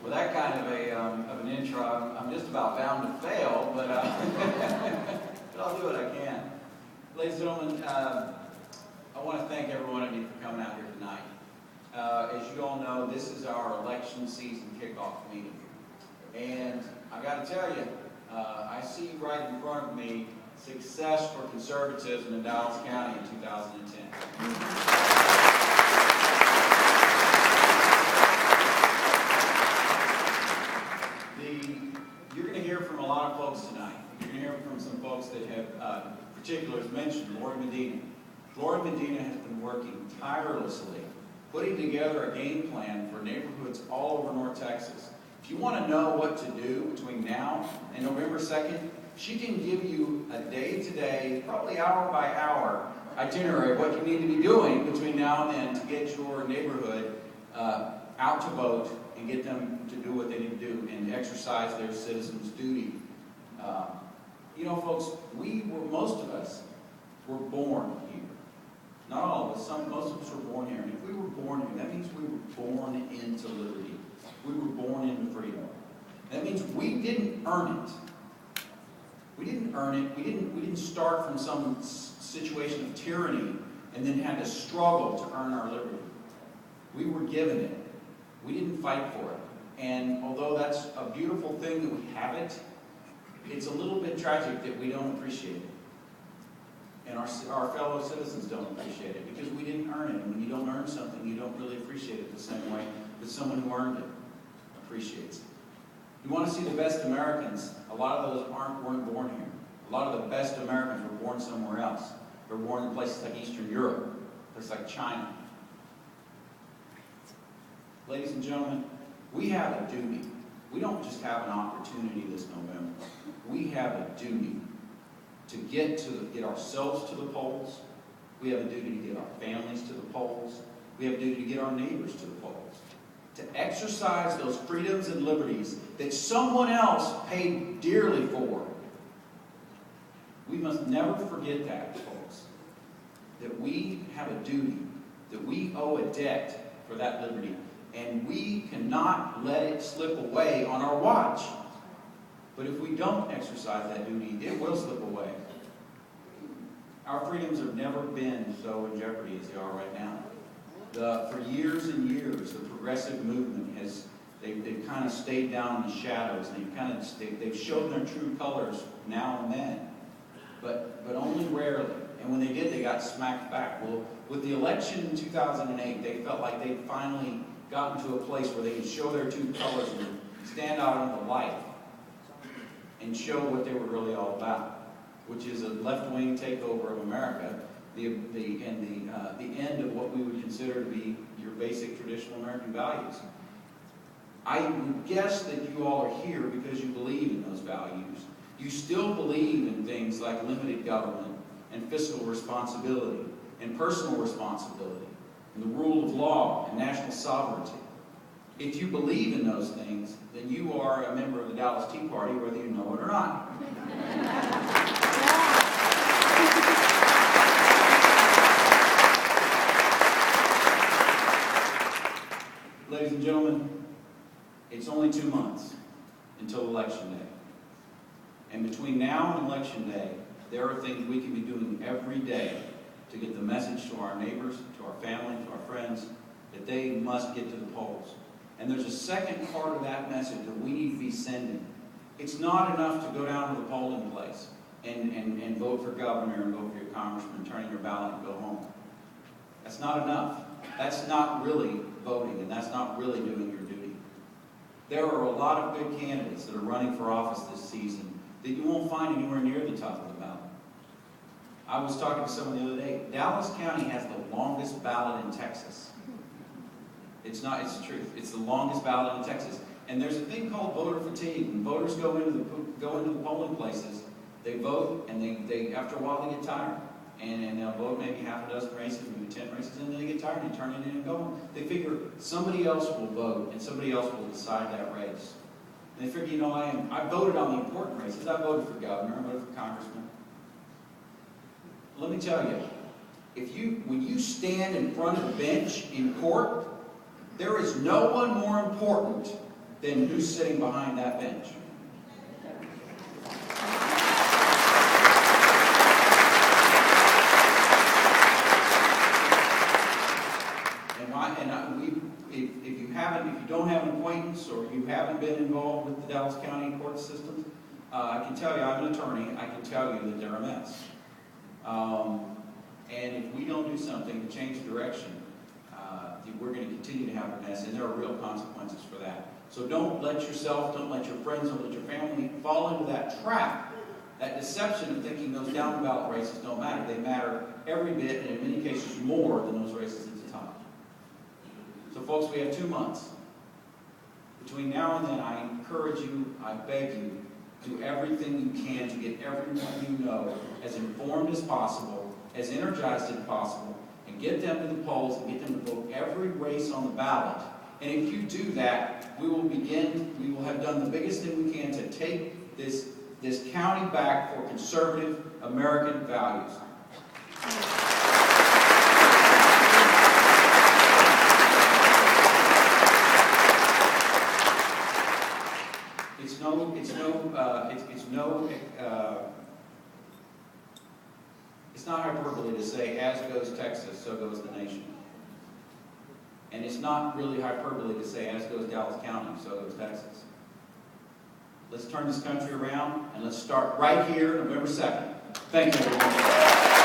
With that kind of an intro, I'm just about bound to fail, but, but I'll do what I can. Ladies and gentlemen, I want to thank every one of you for coming out here tonight. As you all know, this is our election season kickoff meeting. And I got to tell you, I see right in front of me success for conservatism in Dallas County in 2010. You're going to hear from a lot of folks tonight. You're going to hear from some folks that have particulars mentioned. Lori Medina. Lori Medina has been working tirelessly, putting together a game plan for neighborhoods all over North Texas. If you want to know what to do between now and November 2nd, she can give you a day-to-day, probably hour-by-hour itinerary of what you need to be doing between now and then to get your neighborhood out to vote and get them to do what they need to do and exercise their citizens' duty. You know, folks, most of us were born here. Not all of us, most of us were born here. And if we were born here, that means we were born into liberty. We were born into freedom. That means we didn't earn it. We didn't earn it. We didn't start from some situation of tyranny and then had to struggle to earn our liberty. We were given it. We didn't fight for it. And although that's a beautiful thing that we have it, it's a little bit tragic that we don't appreciate it. And our fellow citizens don't appreciate it because we didn't earn it. And when you don't earn something, you don't really appreciate it the same way that someone who earned it appreciates it. You want to see the best Americans, a lot of those weren't born here. A lot of the best Americans were born somewhere else. They were born in places like Eastern Europe, places like China. Ladies and gentlemen, we have a duty. We don't just have an opportunity this November. We have a duty to get ourselves to the polls. We have a duty to get our families to the polls. We have a duty to get our neighbors to the polls. To exercise those freedoms and liberties that someone else paid dearly for. We must never forget that, folks. That we have a duty, that we owe a debt for that liberty. And we cannot let it slip away on our watch. But if we don't exercise that duty, it will slip away. Our freedoms have never been so in jeopardy as they are right now. For years and years, the progressive movement they've kind of stayed down in the shadows. They've shown their true colors now and then, but only rarely. And when they did, they got smacked back. Well, with the election in 2008, they felt like they'd finally gotten to a place where they could show their true colors and stand out in the light and show what they were really all about, which is a left-wing takeover of America, the end of what we would consider to be your basic traditional American values. I would guess that you all are here because you believe in those values. You still believe in things like limited government and fiscal responsibility and personal responsibility and the rule of law and national sovereignty. If you believe in those things, then you are a member of the Dallas Tea Party, whether you know it or not. Ladies and gentlemen, it's only 2 months until Election Day. And between now and Election Day, there are things we can be doing every day to get the message to our neighbors, to our family, to our friends, that they must get to the polls. And there's a second part of that message that we need to be sending. It's not enough to go down to the polling place and vote for governor and vote for your congressman, turn in your ballot and go home. That's not enough. That's not really voting, and that's not really doing your duty. There are a lot of good candidates that are running for office this season that you won't find anywhere near the top of the ballot. I was talking to someone the other day. Dallas County has the longest ballot in Texas. It's the truth. It's the longest ballot in Texas. And there's a thing called voter fatigue. When voters go into the polling places, they vote, and they after a while they get tired. And they'll vote maybe half a dozen races, maybe 10 races, and then they get tired and they turn it in and go home. They figure somebody else will vote and somebody else will decide that race. And they figure, you know, I voted on the important races. I voted for governor, I voted for congressman. Let me tell you, when you stand in front of a bench in court, there is no one more important then who's sitting behind that bench? If you don't have an acquaintance or you haven't been involved with the Dallas County court systems, I can tell you, I'm an attorney, I can tell you that they're a mess. And if we don't do something to change direction, we're going to continue to have a mess, and there are real consequences for that. So don't let yourself, don't let your friends, don't let your family fall into that trap, that deception of thinking those down the ballot races don't matter. They matter every bit, and in many cases more than those races at the top. So folks, we have 2 months. Between now and then, I encourage you, I beg you, do everything you can to get everyone you know as informed as possible, as energized as possible, and get them to the polls and get them to vote every race on the ballot. And if you do that, we will have done the biggest thing we can to take this county back for conservative American values. It's not hyperbole to say, as goes Texas, so goes the nation. And it's not really hyperbole to say, as goes Dallas County, so goes Texas. Let's turn this country around, and let's start right here, November 2nd. Thank you, everyone.